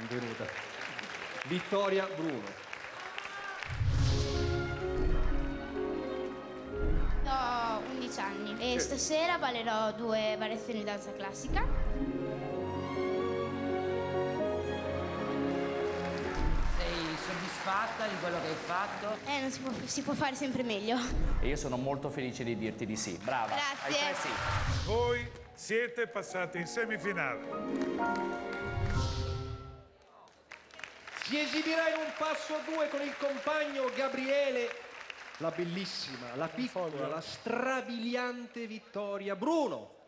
Benvenuta. Vittoria Bruno. Ho 11 anni e stasera ballerò 2 variazioni di danza classica. Sei soddisfatta di quello che hai fatto? Non si può fare sempre meglio. E io sono molto felice di dirti di sì. Brava. Grazie. Hai 3 sì. Voi siete passati in semifinale. Si esibirà in un passo a 2 con il compagno Gabriele, la bellissima, la piccola, la strabiliante Vittoria Bruno.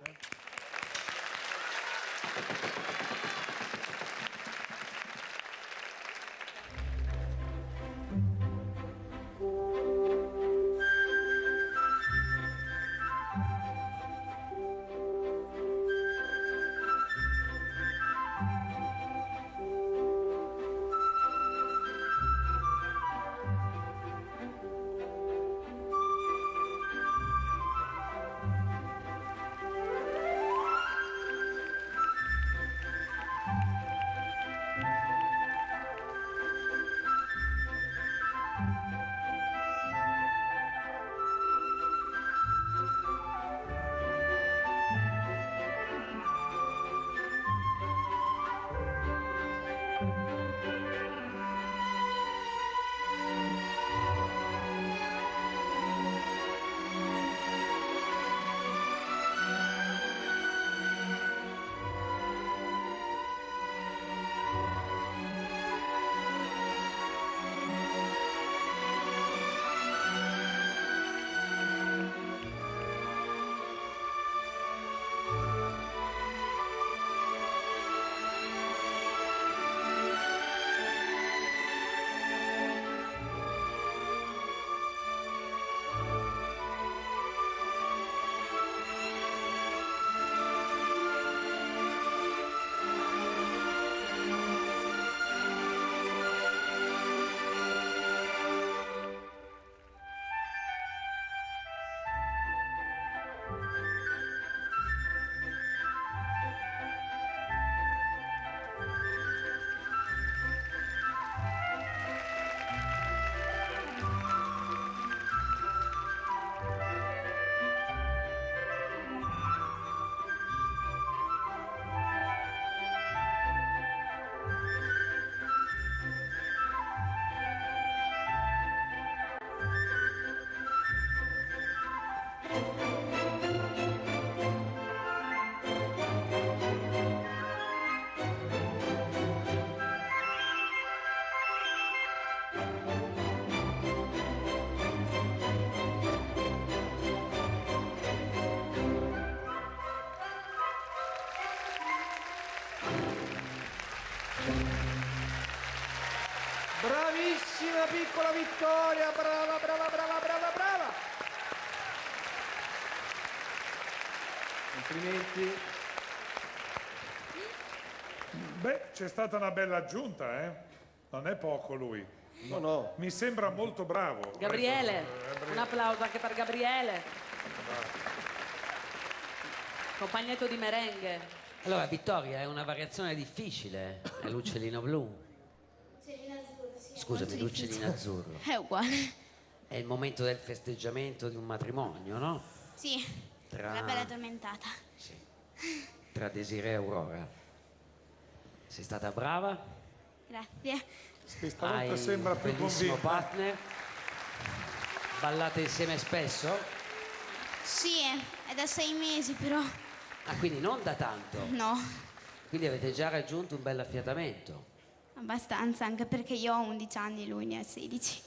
Bravissima piccola Vittoria, brava, brava, brava, brava, brava. Complimenti. Beh, c'è stata una bella aggiunta, eh? Non è poco lui. No, no. Mi sembra molto bravo. Gabriele, un applauso anche per Gabriele. Compagnetto di merengue. Allora, Vittoria, è una variazione difficile, è l'uccellino blu. Scusami, l'uccellino azzurro. È uguale. È il momento del festeggiamento di un matrimonio, no? Sì, Tra- la bella addormentata. Sì. Tra Desiree e Aurora. Sei stata brava? Grazie. Sì, stavolta Hai sembra un più bellissimo convinta. partner. Ballate insieme spesso? Sì, è da 6 mesi però. Ah, quindi non da tanto. No, Quindi avete già raggiunto un bel affiatamento. abbastanza, anche perché io ho 11 anni e lui ne ha 16.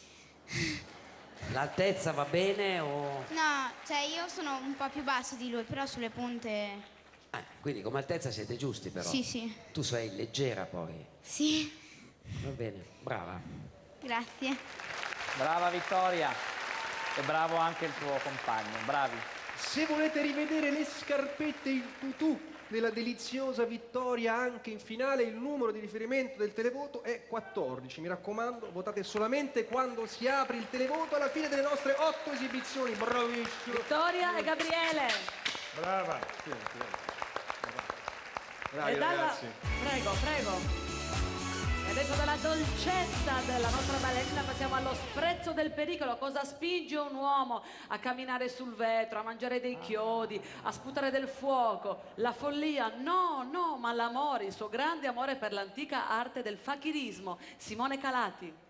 L'altezza va bene o... No, cioè io sono un po' più basso di lui, però sulle punte... Quindi come altezza siete giusti però. Sì, sì. Tu sei leggera poi. Sì, Va bene, brava. grazie. Brava Vittoria. E bravo anche il tuo compagno. Bravi. Se volete rivedere le scarpette in tutù della deliziosa Vittoria anche in finale, il numero di riferimento del televoto è 14. Mi raccomando, votate solamente quando si apre il televoto alla fine delle nostre 8 esibizioni. Bravissimo. Vittoria e Gabriele. Brava. Bravi E dalla- ragazzi. Prego, prego. Adesso dalla dolcezza della nostra ballerina passiamo allo sprezzo del pericolo. Cosa spinge un uomo a camminare sul vetro, a mangiare dei chiodi, a sputare del fuoco? La follia? No, no, ma l'amore, il suo grande amore per l'antica arte del fakirismo. Simone Calati.